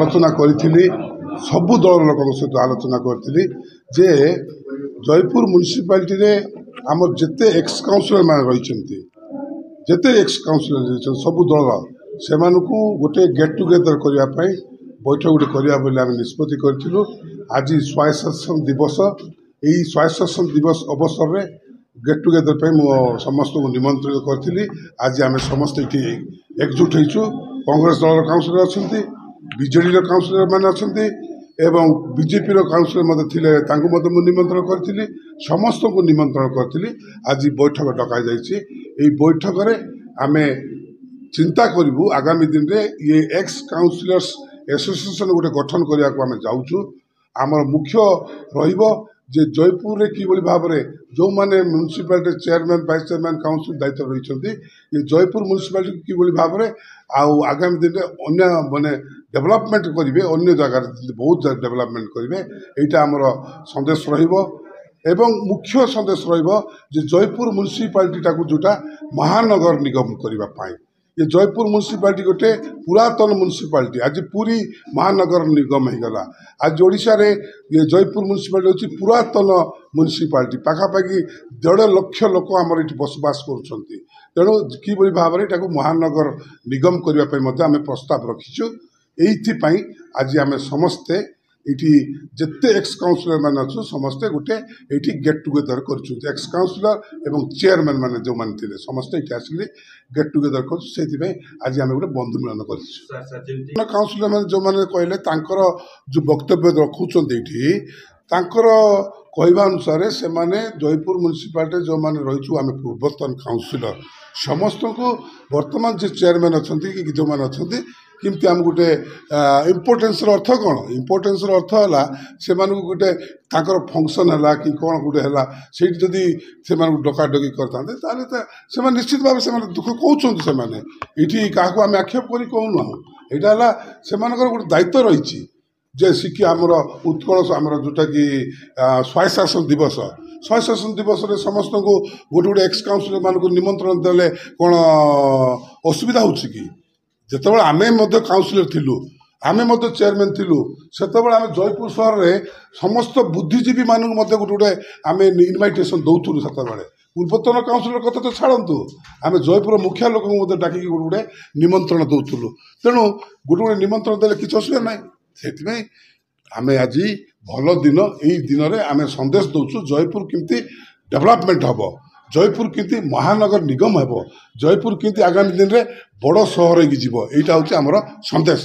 आलोचना करी सबु दल लोक सहित आलोचना करी जे जयपुर म्युनिसिपालिटी रे आम जिते एक्स काउंसिलर मान रही जिते एक्स काउंसिलर रही सबु दल से गोटे गेट टुगेदर करने बैठक गोटे करवा निष्पत्ति करूँ। आज स्वायत्त शासन दिवस यही स्वायत्त शासन दिवस अवसर में गेट टुगेदर पे समस्त को निमंत्रित करी। आज आम समस्त ये एकजुट हो कांग्रेस दल काउंसिलर अच्छा बीजेडी काउंसिलर मैंने अच्छा एवं बीजेपी काउंसिलर थे निमंत्रण करी समस्त को निमंत्रण करी। आज बैठक डक बैठक में आम चिंता करूँ आगामी दिन में ये एक्स काउंसिलर्स एसोसिएशन गोटे गठन करने को आम जाऊँ। आमर मुख्य जे जयपुर रे कि भाव में जो मैंने municipality chairman vice chairman council दायित्व रही ये जयपुर म्युनिसिपालिटी कि भाव में आगामी दिन में अन्य माने डेवलपमेंट करेंगे अन्य जगह बहुत डेवलपमेंट करेंगे यहाँ आमर संदेश एवं मुख्य संदेश जयपुर म्युनिसिपालिटी जोटा महानगर निगम करने ये जयपुर म्युनिसिपालिटी गोटे पुरातन म्युनिसिपालिटी आज पूरी महानगर निगम हो गला। आज ओडिशा रे ये जयपुर म्युनिसिपालिटी हूँ पुरातन म्युनिसिपालिटी पाखापाखि 1.5 लाख लोक आमर ये बसवास कर तेणु कि भाव में महानगर निगम करने आम प्रस्ताव रखीचु। ये आज आम समस्ते ये जिते एक्स काउंसिलर मान अच्छे समस्ते गोटे ये गेट टुगेदर कर एक्स काउंसिलर एवं चेयरमैन मान जो मैंने समस्ते ये आसिक गेट टुगेदर कर आज आम गोटे बंधु मिलन कर काउंसिलर मैंने जो मैंने कहले जो वक्तव्य रखुंट ये कहवा अनुसार से माने जयपुर म्युनिसिपालिटी जो मैंने रही आम पूर्वतन काउंसिलर समस्त को वर्तमान जो चेयरमैन अच्छा कि जो मैंने अच्छा किमती आम गोटे इम्पोर्टेन्स अर्थ कौन इम्पोर्टेन्स अर्थ है से गोटे फंक्शन है कि कौन गोटे है से जदि से डकाडकी करते निश्चित भाव से दुख कहते से क्या आम आक्षेप कर कहूना यहाँ से गोटे दायित्व रही जे शिक्षी आमर उत्कल आमर जोटा कि स्वायत्त शासन दिवस स्वायत्त शासन दिवस में समस्त को गोटे गोटे एक्स काउंसिलर मान निमंत्रण देले कौन असुविधा हो जिते आम काउंसिलर थिलु आम चेयरमैन थिलु से आम जयपुर सहर में समस्त बुद्धिजीवी मानू गोटे गोटे आम इनभाइटेसन दौलु से पूर्वतन काउंसिलर कथा तो छाड़ू आम जयपुर मुखिया लोक डाक गोटे गोटे निमंत्रण दौलु तेणु गोटे गोटे निमंत्रण देले किसी असुविधा ना से आम आज भल दिन यही दिन में आम संदेश दौचु जयपुर केमती डेवलपमेंट हम जयपुर केमती महानगर निगम हम जयपुर केमती आगामी दिन में बड़ सहर हो यहाँ हूँ आमर संदेश।